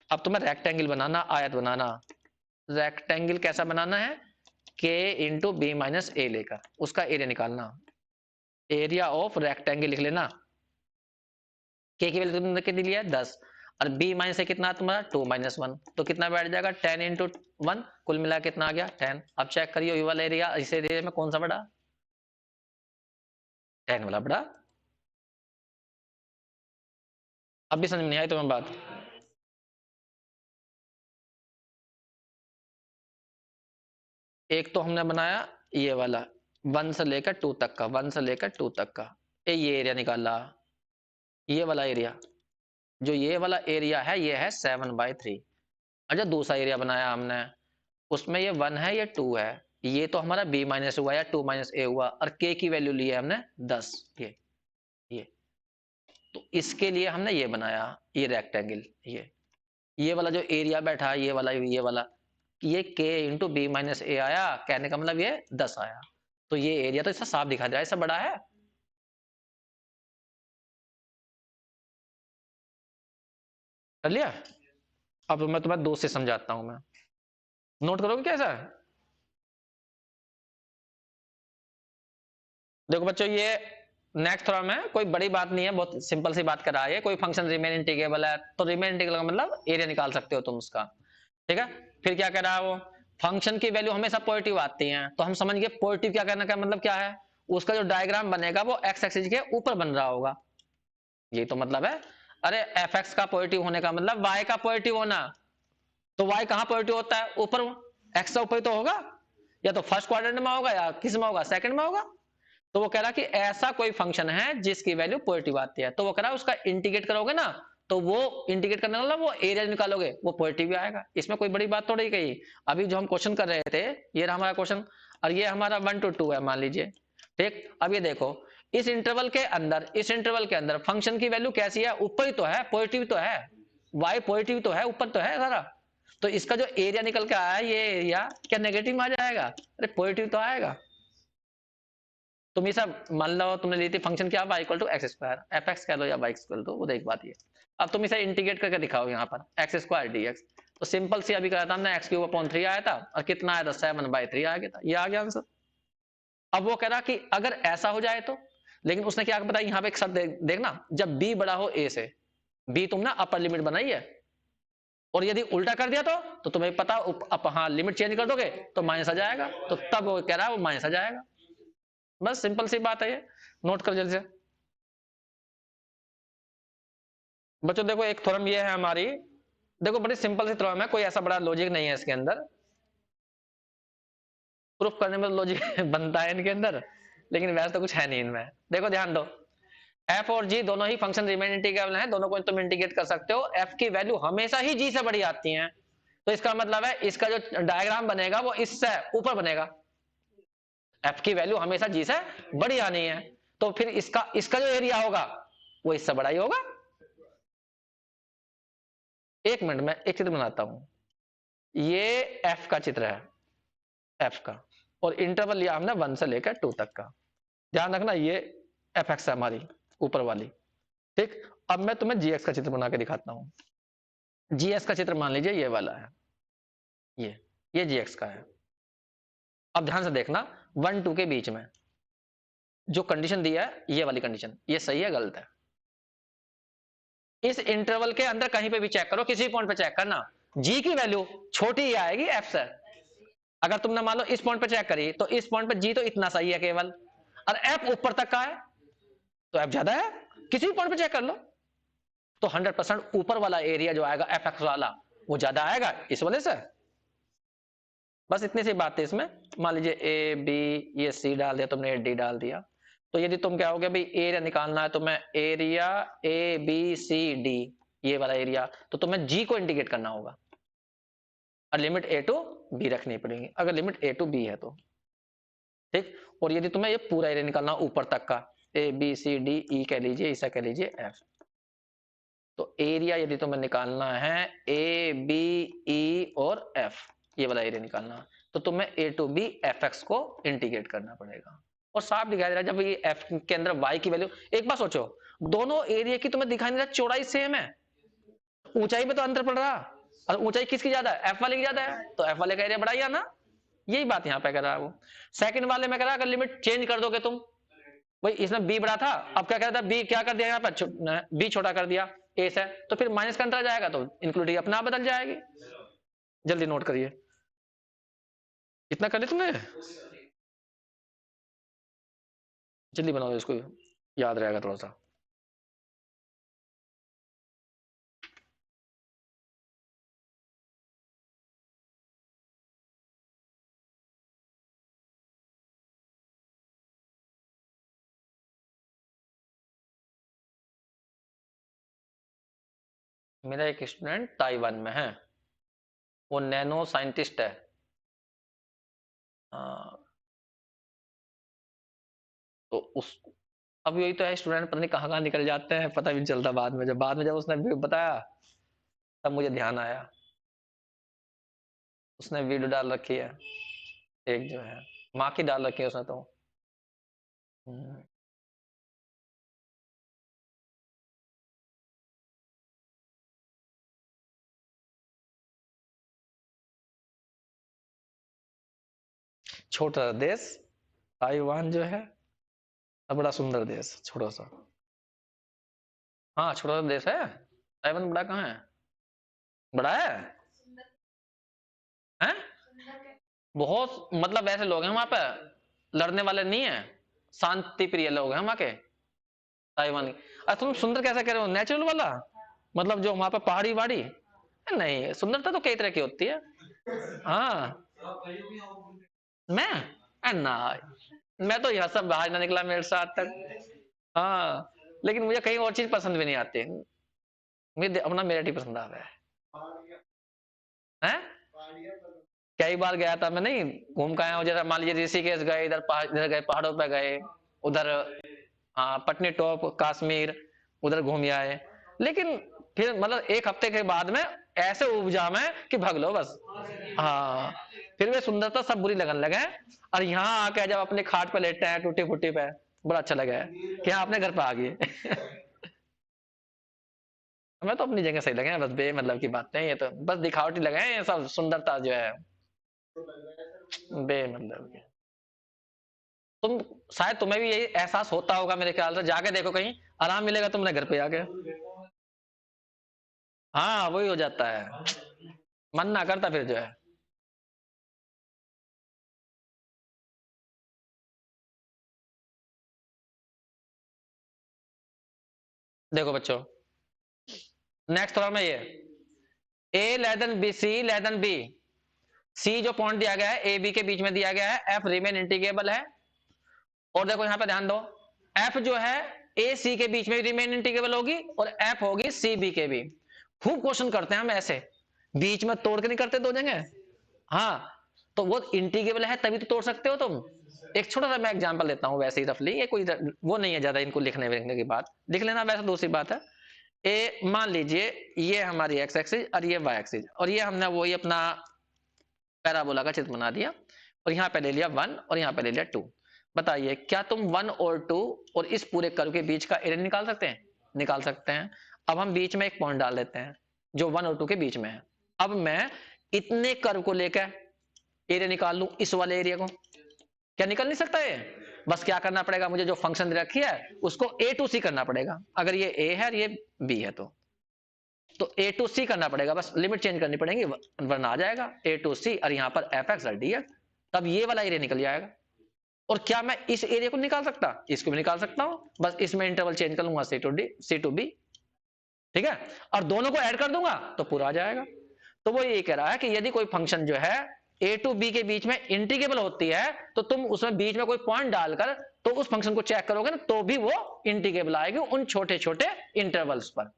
अब तुम्हें रेक्टेंगल बनाना, आयत बनाना। रेक्टेंगल कैसा बनाना है, के इंटू बी माइनस ए लेकर उसका एरिया निकालना। एरिया ऑफ रेक्टेंगल लिख लेना। के की वैल्यू तुमने कितनी लिया है 10, और बी माइनस ए कितना तुम्हारा 2 - 1, तो कितना बैठ जाएगा 10 इंटू 1, कुल मिला कितना आ गया 10। अब चेक करिए ये वाला एरिया, इस एरिया में कौन सा बड़ा, 10 वाला बड़ा। अब भी समझ में नहीं आई तुम्हें बात? एक तो हमने बनाया ये वाला 1 से लेकर 2 तक का, 1 से लेकर 2 तक का, ये एरिया निकाला। ये वाला एरिया, जो ये वाला एरिया है ये है 7/3। अच्छा दूसरा एरिया बनाया हमने, उसमें ये 1 है ये 2 है, ये तो हमारा b माइनस हुआ या 2 - a हुआ, और k की वैल्यू ली है हमने 10। ये तो इसके लिए हमने ये बनाया, ये रेक्टेंगल। ये वाला जो एरिया बैठा है, ये वाला ये k इंटू बी माइनस ए आया, कहने का मतलब ये 10 आया। तो ये एरिया तो इसका साफ दिखा दे रहा है, इससे बड़ा है। कर लिया? अब मैं तुम्हें 2 से समझाता हूं मैं, नोट करोगे कैसा है? देखो बच्चों ये नेक्स्ट थ्योरम है, कोई बड़ी बात नहीं है, बहुत सिंपल सी बात कर रहा है। कोई फंक्शन रिमेन इंटीग्रेबल है, तो रिमेन इंटीग्रेबल का मतलब एरिया निकाल सकते हो तुम उसका, ठीक है। फिर क्या कह रहा है वो, फंक्शन की वैल्यू हमेशा पॉजिटिव आती है, तो हम समझ गए पॉजिटिव क्या करने का मतलब क्या है, उसका जो डायग्राम बनेगा वो एक्स एक्सिस के ऊपर बन रहा होगा। ये तो मतलब है, अरे एफ एक्स का पॉजिटिव होने का मतलब वाई का पॉजिटिव होना। तो वाई कहां पॉजिटिव होता है? ऊपर। एक्स का ऊपर तो होगा, या तो फर्स्ट क्वाड्रेंट में होगा या किस में होगा, सेकंड में होगा। तो वो कह रहा कि ऐसा कोई फंक्शन है जिसकी वैल्यू पॉजिटिव आती है, तो वो कह रहा उसका इंटीग्रेट करोगे ना, तो वो इंटीग्रेट करने वाला वो एरिया निकालोगे वो पॉजिटिव ही आएगा। इसमें कोई बड़ी बात थोड़ी कही। अभी जो हम क्वेश्चन कर रहे थे, ये रहा हमारा क्वेश्चन, और ये हमारा 1 to 2 है मान लीजिए, ठीक। अब ये देखो, इस इंटरवल के अंदर, इस इंटरवल के अंदर फंक्शन की वैल्यू कैसी है? ऊपर ही तो है, पॉजिटिव तो है, वाई पॉजिटिव तो है, ऊपर तो है सारा। तो इसका जो एरिया निकल के आया है, ये एरिया क्या नेगेटिव में आ जाएगा? अरे पॉजिटिव तो आएगा। तुम ये सब मान लो तुमने ली थी फंक्शन क्या, y equal to x square, f x कह लो या y इक्वल टू, वो देख बात ये। अब तुम इसे इंटीग्रेट करके दिखाओ यहाँ पर, एक्स स्क्वायर डी एक्स। तो सिंपल सी अभी कहा था हमने, एक्स क्यूब अपॉन 3 आया था, और कितना आया था? 7/3 आ गया था, ये आ गया आंसर। अब वो कह रहा कि अगर ऐसा हो जाए तो, लेकिन उसने क्या बताया यहाँ पे एक शर्त देखना, जब b बड़ा हो a से, b तुमने अपर लिमिट बनाई है, और यदि उल्टा कर दिया तो तुम्हें पता हाँ लिमिट चेंज कर दोगे तो माइनस आ जाएगा, तो तब वो कह रहा है वो माइनस आ जाएगा। बस सिंपल सी बात है ये, नोट कर जल्दी से। बच्चों देखो एक थ्योरम ये है हमारी, देखो बड़ी सिंपल सी थ्योरम है, कोई ऐसा बड़ा लॉजिक नहीं है इसके अंदर, प्रूफ करने में लॉजिक बनता है इनके अंदर, लेकिन वैसे तो कुछ है नहीं इनमें। देखो ध्यान दो, f और g दोनों ही फंक्शन रिमेन इंटीग्रेबल हैं, दोनों को तुम इंटीग्रेट कर सकते हो, f की वैल्यू हमेशा ही g से बड़ी आती है, तो इसका मतलब है इसका जो डायग्राम बनेगा वो इससे ऊपर बनेगा, f की वैल्यू हमेशा g से बड़ी आनी है, तो फिर इसका इसका जो एरिया होगा वो इससे बड़ा ही होगा। एक मिनट में एक चित्र बनाता हूं, ये f का चित्र है, f का, और इंटरवल लिया हमने 1 से लेकर 2 तक का, ध्यान रखना ये एफ एक्स है हमारी ऊपर वाली, ठीक। अब मैं तुम्हें जी एक्स का चित्र बना के दिखाता हूं। जी एक्स का चित्र मान लीजिए ये वाला है, ये जी एक्स का है। अब ध्यान से देखना, 1 2 के बीच में जो कंडीशन दिया है, ये वाली कंडीशन, ये सही है गलत है? इस इंटरवल के अंदर कहीं पे भी चेक करो, किसी पॉइंट पे चेक करना, जी की वैल्यू छोटी ही आएगी एफ से। अगर तुमने मान लो इस पॉइंट पे चेक करी, तो इस पॉइंट पे जी तो इतना सही है केवल, और एफ ऊपर तक का है, तो एफ ज्यादा है, किसी भी पॉइंट पे चेक कर लो, तो 100% ऊपर वाला एरिया जो आएगा एफ एक्स वाला वो ज्यादा आएगा इस वजह से। बस इतनी सी बात है इसमें। मान लीजिए ए बी, ये सी डाल दिया तुमने, डी डाल दिया, तो यदि तुम क्या हो गया भाई एरिया निकालना है, तो मैं area A B C D, ये वाला एरिया, तो तुम्हें जी को इंटीग्रेट करना होगा, और लिमिट ए टू बी रखनी पड़ेगी अगर लिमिट ए टू बी है तो, ठीक। और यदि तुम्हें ये पूरा एरिया निकालना ऊपर तक का, ए बी सी डी ई कह लीजिए, इसे कह लीजिए एफ, तो एरिया यदि तुम्हें निकालना है ए बी ई और एफ, ये वाला एरिया निकालना, तो तुम्हें ए टू बी एफ एक्स को इंटीग्रेट करना पड़ेगा। और साफ दिखाई दे रहा है जब ये एफ के अंदर वाई की वैल्यू, एक बार सोचो, दोनों एरिया की तुम्हें दिखाई दे रहा है चौड़ाई सेम है, ऊंचाई में तो अंतर पड़ रहा, और ऊंचाई किसकी ज्यादा है? एफ वाले की ज्यादा है, तो एफ वाले का एरिया बड़ा ही आना। यही बात यहाँ पे कर रहा है वो। सेकंड वाले में कह रहा है अगर लिमिट चेंज कर दोगे तुम, भाई इसमें बी बड़ा था, अब क्या कह रहा था, बी क्या कर दिया यहाँ पर, बी छोटा कर दिया ए से, तो फिर माइनस का अंतर आ जाएगा, तो इंक्लूडिंग अपना आप बदल जाएगी। जल्दी नोट करिए, इतना कर लिया तुमने, जल्दी बनाओ इसको, याद रहेगा थोड़ा सा। मेरा एक स्टूडेंट ताइवान में है, वो नैनो साइंटिस्ट है, तो उस, अब यही तो है, स्टूडेंट पता नहीं कहाँ कहाँ निकल जाते हैं, पता भी नहीं चलता बाद में, जब उसने बताया तब मुझे ध्यान आया, उसने वीडियो डाल रखी है एक जो है, माँ की डाल रखी है उसने तो। हम्म, छोटा देश ताइवान जो है, बड़ा सुंदर देश, छोटा सा। हाँ छोटा सा देश है, ताइवान बड़ा कहाँ है? बड़ा है, हैं? बहुत मतलब ऐसे लोग हैं वहां पे, लड़ने वाले नहीं है, शांति प्रिय लोग हैं वहां के ताइवान के। अरे तुम सुंदर कैसे कह रहे हो, नेचुरल वाला, मतलब जो वहां पर पहाड़ी वाड़ी? नहीं, सुंदरता तो कई तरह की होती है। हाँ। मैं ना, मैं तो यह सब बाहर ना निकला मेरे साथ तक। हाँ, लेकिन मुझे कहीं और चीज पसंद भी नहीं आती, मुझे अपना मेरठ ही पसंद आता है। कई बार गया था मैं, नहीं घूम के आया हूँ, जैसे मान लीजिए ऋषिकेश गए, इधर इधर गए, पहाड़ों पे गए, उधर हाँ पटनी टॉप, कश्मीर, उधर घूम आए। लेकिन फिर मतलब एक हफ्ते के बाद में ऐसे उपजा में कि भाग लो बस। हाँ, फिर वे सुंदरता सब बुरी लगने लगे। और यहाँ आके जब अपने खाट पे लेटे हैं टूटी फूटी पे, बड़ा अच्छा लगा है कि हाँ अपने घर पे आ गए। मैं तो अपनी जगह सही लगे हैं, बस बे मतलब की बात नहीं, ये तो बस दिखावटी लगे हैं ये सब, सुंदरता जो है बे मतलब की। तुम शायद तुम्हें भी यही एहसास होता होगा मेरे ख्याल से, जाके देखो कहीं आराम मिलेगा तुमने घर पे आके। हाँ वही हो जाता है, मन ना करता फिर जो है। देखो बच्चों, नेक्स्ट थोड़ा मैं ये, ए लेस देन बी, सी लेस देन बी, सी जो पॉइंट दिया गया है ए बी के बीच में दिया गया है, एफ रिमेन इंटीग्रेबल है। और देखो यहां पे ध्यान दो, एफ जो है ए सी के बीच में रिमेन इंटीग्रेबल होगी, और एफ होगी सी बी के भी। खूब क्वेश्चन करते हैं हम ऐसे, बीच में तोड़ के नहीं करते दो जगह। हाँ, तो वो इंटीग्रेबल है तभी तो तोड़ सकते हो तुम। एक छोटा सा मैं एग्जांपल देता हूँ वैसे ही रफली, ये कोई वो नहीं है ज्यादा इनको लिखने लिखने की बात, लिख लेना वैसे दूसरी बात है। ए मान लीजिए ये हमारी एक्स एक्सिस और ये वाई एक्सिस, और ये हमने वही अपना पैराबोला का चित्र बना दिया, और यहाँ पे ले लिया 1 और यहाँ पे ले लिया 2। बताइए क्या तुम 1 और 2 और इस पूरे कर्व के बीच का एरिया निकाल सकते हैं? निकाल सकते हैं। अब हम बीच में एक पॉइंट डाल देते हैं जो 1 और 2 के बीच में है। अब मैं इतने कर्व को लेकर एरिया निकाल लूं, इस वाले एरिया को, क्या निकल नहीं सकता ये? बस क्या करना पड़ेगा, मुझे जो फंक्शन दे रखी है उसको ए टू सी करना पड़ेगा। अगर ये ए है और ये बी है तो ए टू सी करना पड़ेगा, बस लिमिट चेंज करनी पड़ेगी, वरना आ जाएगा ए टू सी और यहाँ पर एफ एक्स और डी एक्स, तब ये वाला एरिया निकल जाएगा। और क्या मैं इस एरिया को निकाल सकता? इसको भी निकाल सकता हूं, बस इसमें इंटरवल चेंज कर लूंगा C to D, C to B, ठीक है, और दोनों को ऐड कर दूंगा तो पूरा आ जाएगा। तो वो ये कह रहा है कि यदि कोई फंक्शन जो है ए टू बी के बीच में इंटीग्रेबल होती है, तो तुम उसमें बीच में कोई पॉइंट डालकर तो उस फंक्शन को चेक करोगे ना, तो भी वो इंटीग्रेबल आएगी उन छोटे छोटे इंटरवल्स पर।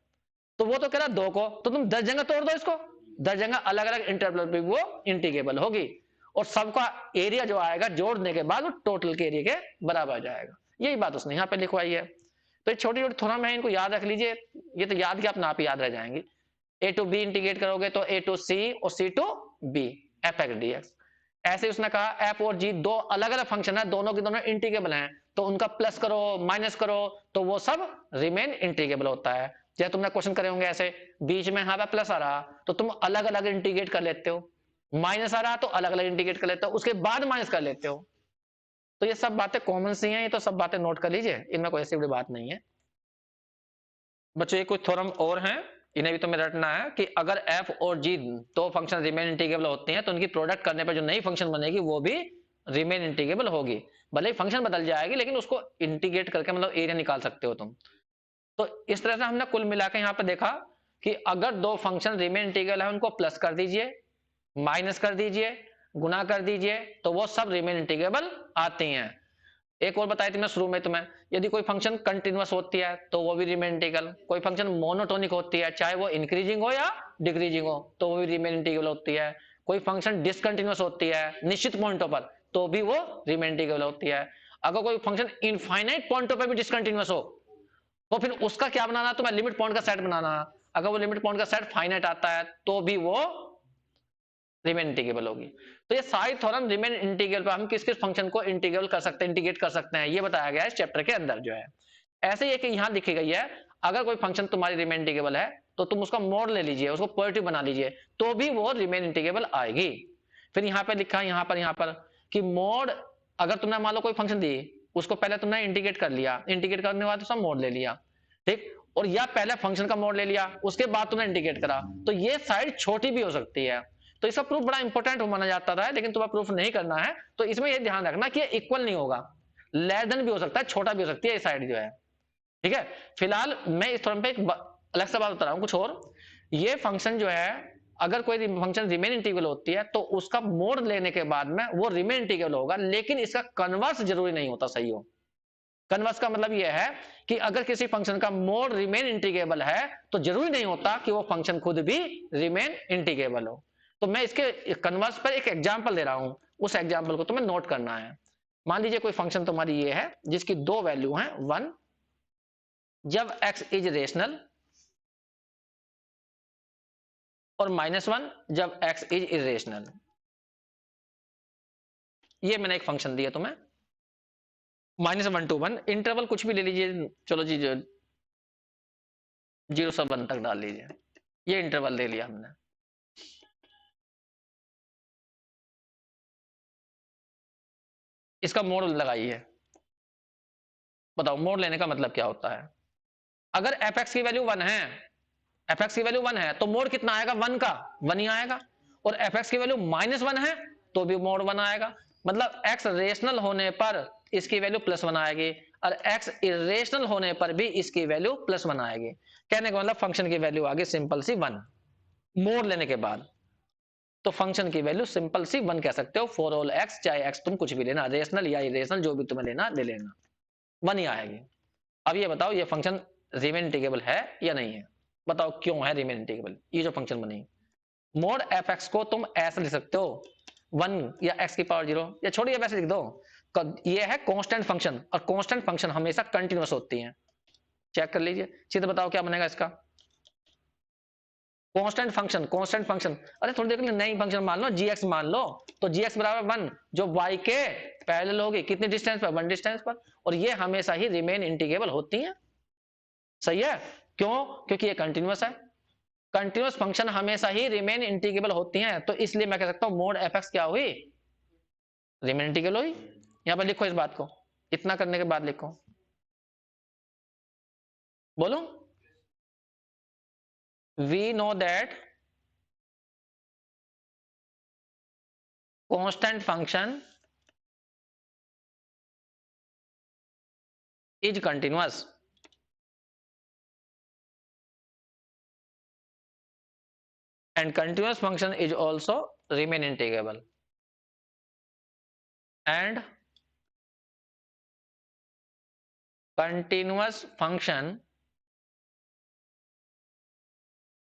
तो वो तो कह रहा दो को, तो तुम 10 जगह तोड़ दो इसको, 10 जगह अलग अलग इंटरवल पे वो इंटीग्रेबल होगी, और सबका एरिया जो आएगा जोड़ने के बाद वो टोटल के एरिया के बराबर आ जाएगा। यही बात उसने यहाँ पे लिखवाई है। तो ये छोटी छोटी थोड़ा मैं इनको याद रख लीजिए, ये तो याद क्या अपने आप ही याद रह जाएंगी। ए टू बी इंटीग्रेट करोगे तो ए टू सी और C to B, F x D X. ऐसे उसने कहा एफ और जी दो अलग अलग फंक्शन है, दोनों के दोनों इंटीग्रेबल हैं, तो उनका प्लस करो माइनस करो तो वो सब रिमेन इंटीग्रेबल होता है। जैसे तुमने क्वेश्चन करे होंगे ऐसे, बीच में यहाँ पे प्लस आ रहा तो तुम अलग अलग इंटीग्रेट कर लेते हो, माइनस आ रहा तो अलग अलग इंटीग्रेट कर लेते हो, उसके बाद माइनस कर लेते हो। तो ये सब बातें कॉमन सी हैं, ये तो सब बातें नोट कर लीजिए, इनमें कोई ऐसी बड़ी बात नहीं है। बच्चों ये कुछ थ्योरम और हैं, इन्हें भी तुम्हें रटना है कि अगर f और g दो फंक्शन रिमेन इंटीग्रेबल होते हैं तो उनकी प्रोडक्ट करने पर जो नई फंक्शन बनेगी वो भी रिमेन इंटीग्रेबल होगी। भले ही फंक्शन बदल जाएगी लेकिन उसको इंटीग्रेट करके मतलब एरिया निकाल सकते हो तुम। तो इस तरह से हमने कुल मिलाकर यहाँ पे देखा कि अगर दो फंक्शन रिमेन इंटीग्रेबल है उनको प्लस कर दीजिए, माइनस कर दीजिए, गुना कर दीजिए, तो वो सब रिमेन इंटीग्रेबल आती हैं। एक और बताई थी मैं शुरू में तुम्हें, यदि कोई फंक्शन कंटिन्यूअस होती है तो वो भी रिमेन इंटीग्रल, कोई फंक्शन मोनोटोनिक होती है चाहे वो इंक्रीजिंग हो या डिक्रीजिंग हो तो वो भी रिमेन इंटीग्रल होती है, कोई फंक्शन डिसकंटिन्यूअस होती है निश्चित पॉइंटों पर तो भी वो रिमेन इंटीग्रल होती है। अगर कोई फंक्शन इनफाइनाइट पॉइंटों पर भी डिसकंटिन्यूअस हो तो फिर उसका क्या बनाना, तुम्हें लिमिट पॉइंट का सेट बनाना। अगर वो लिमिट पॉइंट का सेट फाइनाइट आता है तो भी वो रिमेन इंटीग्रेबल होगी। तो ये सारी थ्योरम रिमेन इंटीग्रल पर हम किस किस फंक्शन को इंटीग्रेबल कर सकते हैं, इंटीग्रेट कर सकते हैं, ये बताया गया है इस चैप्टर के अंदर जो है। ऐसे ही कि यहाँ लिखी गई है, अगर कोई फंक्शन तुम्हारी रिमेन इंटीग्रेबल है तो तुम उसका मोड ले लीजिए, उसको पॉजिटिव बना लीजिए, तो भी वो रिमेन इंटीग्रेबल आएगी। फिर यहाँ पे लिखा है यहाँ पर कि मोड, अगर तुमने मान लो कोई फंक्शन दी, उसको पहले तुमने इंटीग्रेट कर लिया, इंटीग्रेट करने के बाद उसका मोड ले लिया, ठीक, और या पहले फंक्शन का मोड ले लिया उसके बाद तुमने इंटीग्रेट करा, तो ये साइड छोटी भी हो सकती है। तो इसका प्रूफ बड़ा इंपॉर्टेंट माना जाता था, लेकिन तुम्हें प्रूफ नहीं करना है, तो इसमें यह ध्यान रखना कि ये इक्वल नहीं होगा। लेस देन भी हो सकता है, छोटा भी हो सकती है साइड जो है, ठीक है। फिलहाल मैं इस थ्योरम पे एक अलग सा बात बता रहा हूं कुछ और। ये फंक्शन जो है, अगर कोई फंक्शन रिमेन इंटीग्रल होती है तो उसका मोड लेने के बाद में वो रिमेन इंटीग्रल होगा, लेकिन इसका कन्वर्स जरूरी नहीं होता सही हो। कन्वर्स का मतलब यह है कि अगर किसी फंक्शन का मोड रिमेन इंटीग्रेबल है तो जरूरी नहीं होता कि वो फंक्शन खुद भी रिमेन इंटीग्रेबल हो। तो मैं इसके कन्वर्स पर एक एग्जांपल दे रहा हूं, उस एग्जांपल को तुम्हें नोट करना है। मान लीजिए कोई फंक्शन तुम्हारी ये है जिसकी दो वैल्यू हैं, 1 जब x इज रेशनल और -1 जब x इज इरेशनल। ये मैंने एक फंक्शन दिया तुम्हें, -1 to 1, इंटरवल कुछ भी ले लीजिए, चलो जी 0 से 1 तक डाल लीजिए, ये इंटरवल ले लिया हमने। इसका मोड लगाइए, बताओ मोड लेने का मतलब क्या होता है। अगर fx की वैल्यू 1 है, fx की वैल्यू 1 है तो मोड कितना आएगा, 1 का 1 ही आएगा। और fx की वैल्यू -1 है तो भी मोड 1 आएगा। मतलब x रेशनल होने पर इसकी वैल्यू +1 आएगी और x इरेशनल होने पर भी इसकी वैल्यू +1 आएगी। कहने का मतलब फंक्शन की वैल्यू आ गई सिंपल सी 1 मोड लेने के बाद। तो फंक्शन की वैल्यू सिंपल सी 1 कह सकते हो फॉर ऑल x, चाहे x तुम कुछ भी लेना, रेशनल या इरेशनल जो भी तुम्हें लेना ले लेना, 1 ही आएगी। अब ये बताओ ये फंक्शन रिमेन इंटीग्रेबल है या नहीं है, बताओ क्यों है रिमेन इंटीग्रेबल। ये जो फंक्शन बनी मोड fx को तुम ऐसे लिख सकते हो 1 या x की पावर 0, या छोड़िए वैसे लिख दो, ये है कांस्टेंट फंक्शन और कांस्टेंट फंक्शन हमेशा कंटीन्यूअस होती हैं। चेक कर लीजिए, सीधे बताओ क्या बनेगा इसका। कांस्टेंट फंक्शन, अरे थोड़ी देर के लिए नई फंक्शन मान लो, gx मान लो, तो gx बराबर 1 जो y के पैरेलल होगी, कितनी डिस्टेंस पर, 1 डिस्टेंस पर, और ये हमेशा ही रिमेन इंटीग्रेबल होती हैं। सही है, क्यों, क्योंकि ये कंटीन्यूअस है। कंटीन्यूअस फंक्शन हमेशा ही रिमेन इंटीग्रेबल होती हैं, तो इसलिए मैं कह सकता हूं मोड fx क्या हुई, रिमेन इंटीग्रेबल हुई। यहां पर लिखो इस बात को, इतना करने के बाद लिखो, बोलो। We know that constant function is continuous and continuous function is also remain integrable and continuous function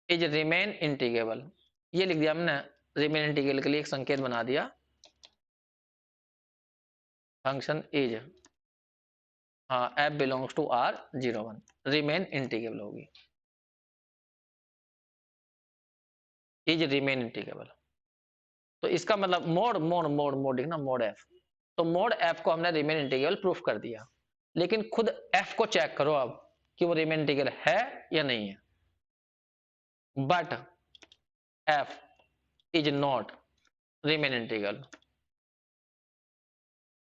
is remain integrable। ये लिख दिया हमने, remain integrable के लिए एक संकेत बना दिया, फंक्शन इज, हाँ f belongs to R 01 remain integrable होगी, इज रिमेन इंटीग्रेबल। तो इसका मतलब मोड लिखना, मोड f। तो मोड f को हमने रिमेन इंटीग्रेबल प्रूफ कर दिया, लेकिन खुद f को चेक करो अब कि वो रिमेन इंटीग्रेबल है या नहीं है। But f is not remain integrable.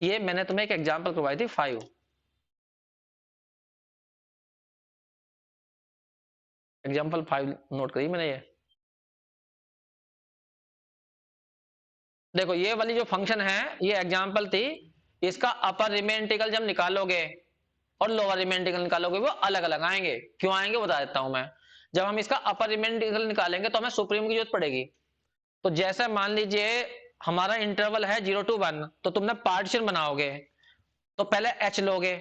ये मैंने तुम्हें एक एग्जांपल करवाई थी 5, एग्जांपल 5 नोट करी मैंने। ये देखो ये वाली जो फंक्शन है ये एग्जांपल थी, इसका अपर रिमेन इंटीग्रल जब निकालोगे और लोअर रिमेन इंटीग्रल निकालोगे वो अलग अलग आएंगे। क्यों आएंगे बता देता हूं मैं। जब हम इसका अपर रिमेन इंटीग्रल निकालेंगे तो हमें सुप्रीम की जरूरत पड़ेगी। तो जैसे मान लीजिए हमारा इंटरवल है 0 to 1, तो तुमने पार्टीशन बनाओगे तो पहले h लोगे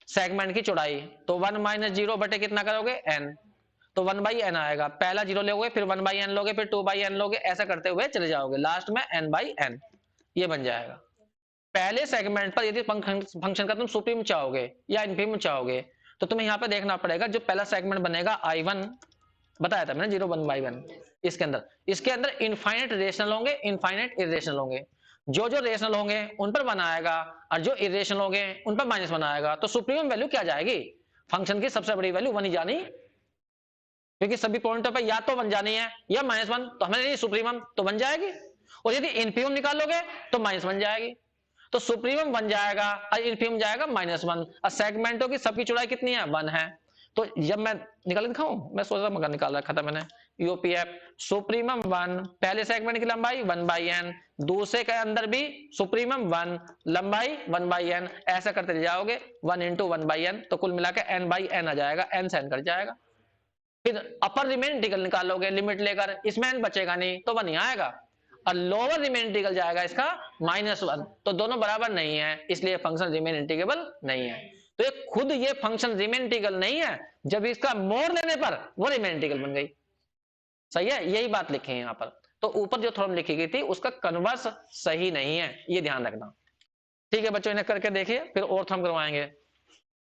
सेगमेंट की चौड़ाई, तो 1 - 0 बटे कितना करोगे n, तो 1/n आएगा। पहला 0 लोगे, फिर 1/n लोगे, फिर 2/n लोगे, ऐसा करते हुए चले जाओगे, लास्ट में n/n ये बन जाएगा। पहले सेगमेंट पर यदि फंक्शन का तुम सुप्रीम चाहोगे या इनफिनिम चाहोगे तो तुम्हें यहाँ पे देखना पड़ेगा, जो पहला सेगमेंट बनेगा I1 बताया था मैंने 0 1/1, इसके अंदर इनफाइनाइट रेशनल होंगे, इनफाइनाइट इरेशनल होंगे। जो जो रेशनल होंगे उन पर 1 आएगा और जो इरेशनल होंगे उन पर -1 आएगा। तो सुप्रीम वैल्यू क्या जाएगी, फंक्शन की सबसे बड़ी वैल्यू 1 ही जानी, क्योंकि सभी पॉइंटों पर या तो 1 जानी है या -1, तो हमें नहीं सुप्रीमम तो 1 जाएगी। और यदि इनफिनिम निकालोगे तो -1 जाएगी। तो सुप्रीमम 1 जाएगा और इनफिनिम जाएगा -1, और सेगमेंटों की सबकी चौड़ाई कितनी है, 1 है। तो जब मैं निकाल दिखाऊं, मैं सोच रहा मगर निकाल रखा था मैंने, यूपीएफ सुप्रीमम 1, पहले सेगमेंट की लंबाई 1/n, दूसरे के अंदर भी सुप्रीमम 1, लंबाई 1/n, ऐसा करते जाओगे 1 इंटू 1/n, तो कुल मिला के n/n आ जाएगा, n से n कट जाएगा। फिर अपर रिमेन इंटीग्रल निकालोगे लिमिट लेकर, इसमें n बचेगा नहीं तो 1 ही आएगा, और लोअर रिमेन इंटीग्रल जाएगा इसका -1, तो दोनों बराबर नहीं है, इसलिए फंक्शन रिमेन इंटीग्रेबल नहीं है। तो ये खुद ये फंक्शन रिमेन इंटीग्रल नहीं है, जब इसका मोर लेने पर वो रिमेन इंटीग्रल बन गई। सही है, यही बात लिखी है यहाँ पर। तो ऊपर जो थ्योरम लिखी गई थी उसका कन्वर्स सही नहीं है, ये ध्यान रखना। ठीक है बच्चों, इन्हें करके देखिए, फिर और थ्योरम करवाएंगे।